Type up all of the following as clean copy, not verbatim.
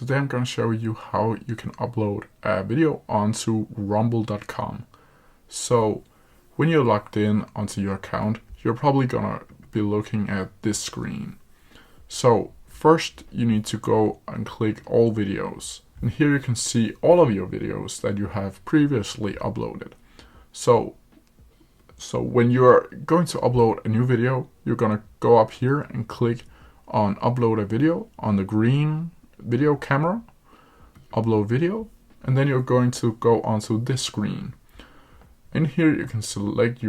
today I'm going to show you how you can upload a video onto rumble.com. So when you're logged in onto your account, you're probably going to be looking at this screen. So first you need to go and click all videos. And here you can see all of your videos that you have previously uploaded. So when you're going to upload a new video, you're going to go up here and click on upload a video on the green video camera, upload video, and then you're going to go onto this screen. In here you can select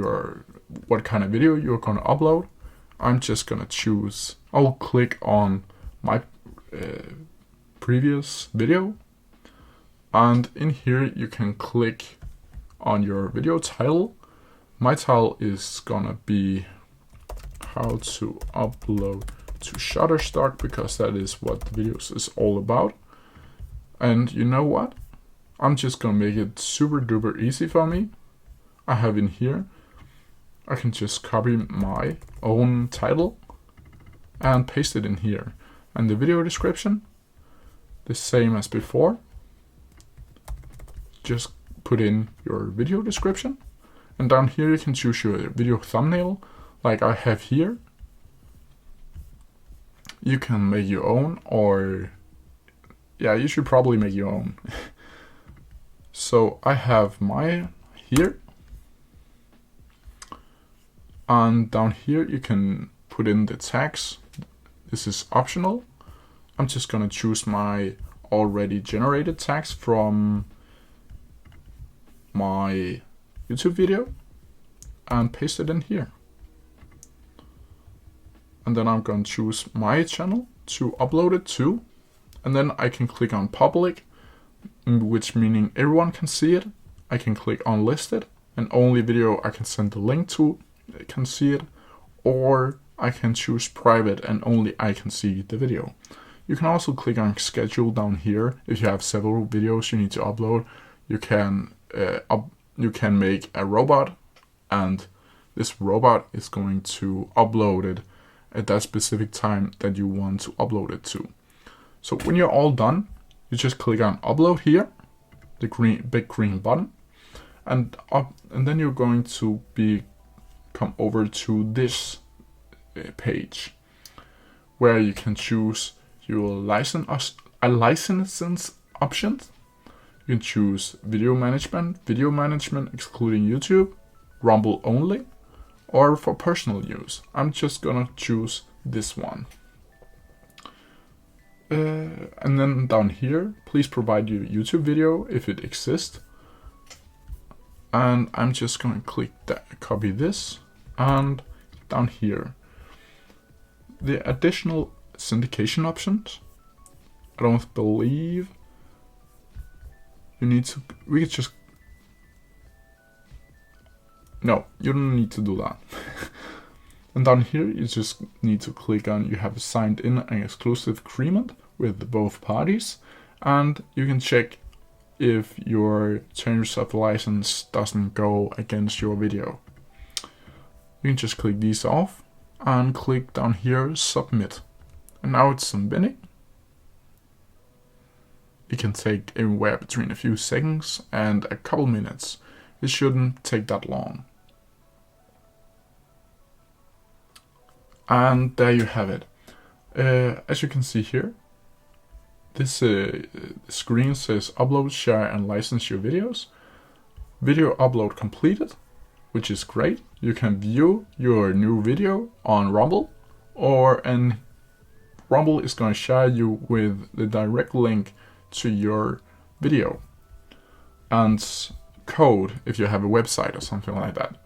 what kind of video you're going to upload. I'm just going to choose, I'll click on my previous video, and in here you can click on your video title. My title is gonna be how to upload to Shutterstock, because that is what the videos is all about. And you know what? I'm just gonna make it super duper easy for me. I have in here, I can just copy my own title and paste it in here. And the video description, the same as before. Just put in your video description. And down here you can choose your video thumbnail, like I have here. You can make your own, or yeah, you should probably make your own. So I have my here. And down here you can put in the tags. This is optional. I'm just gonna choose my already generated tags from my YouTube video and paste it in here. And then I'm going to choose my channel to upload it to, and then I can click on public, which meaning everyone can see it. I can click on listed, and only video I can send the link to can see it, or I can choose private and only I can see the video. You can also click on schedule down here. If you have several videos you need to upload, you can make a robot, and this robot is going to upload it at that specific time that you want to upload it to. So when you're all done, you just click on upload here, the big green button, and then you're going to come over to this page where you can choose your license options. You can choose video management excluding YouTube, Rumble only, or for personal use. I'm just gonna choose this one. And then down here, please provide your YouTube video if it exists. And I'm just gonna click that, copy this, and down here, the additional syndication options. I don't believe no, you don't need to do that. And down here you just need to click on you have signed in an exclusive agreement with both parties, and you can check if your terms of license doesn't go against your video. You can just click these off and click down here submit, and now it's submitting. It can take anywhere between a few seconds and a couple minutes. It shouldn't take that long. And there you have it. As you can see here, this screen says upload, share, and license your videos. Video upload completed, which is great. You can view your new video on Rumble, and Rumble is going to share you with the direct link to your video and code if you have a website or something like that,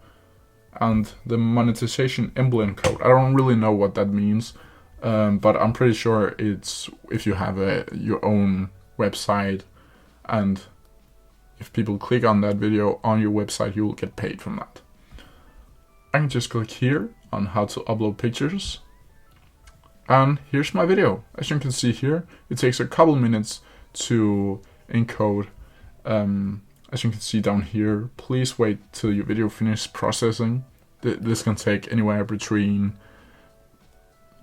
and the monetization emblem code. I don't really know what that means, but I'm pretty sure it's if you have your own website, and if people click on that video on your website, you will get paid from that. I can just click here on how to upload pictures, and here's my video. As you can see here, it takes a couple minutes to encode. As you can see down here, please wait till your video finishes processing. This can take anywhere between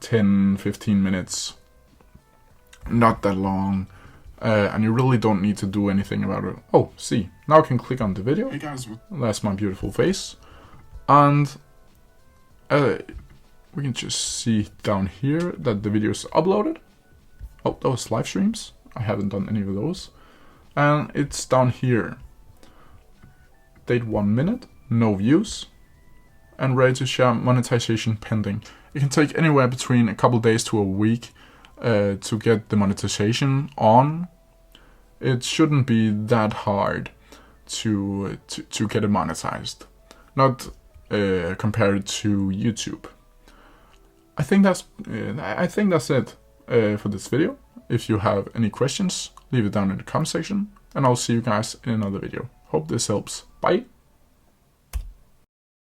10-15 minutes. Not that long. and you really don't need to do anything about it. Oh, see, now I can click on the video. Hey guys, that's my beautiful face, and we can just see down here that the video is uploaded. Oh, those live streams. I haven't done any of those. And it's down here. Date 1 minute, no views, and ready to share, monetization pending. It can take anywhere between a couple days to a week to get the monetization on. It shouldn't be that hard to get it monetized. Not compared to YouTube. I think that's it for this video. If you have any questions, leave it down in the comment section, and I'll see you guys in another video. Hope this helps. Bye!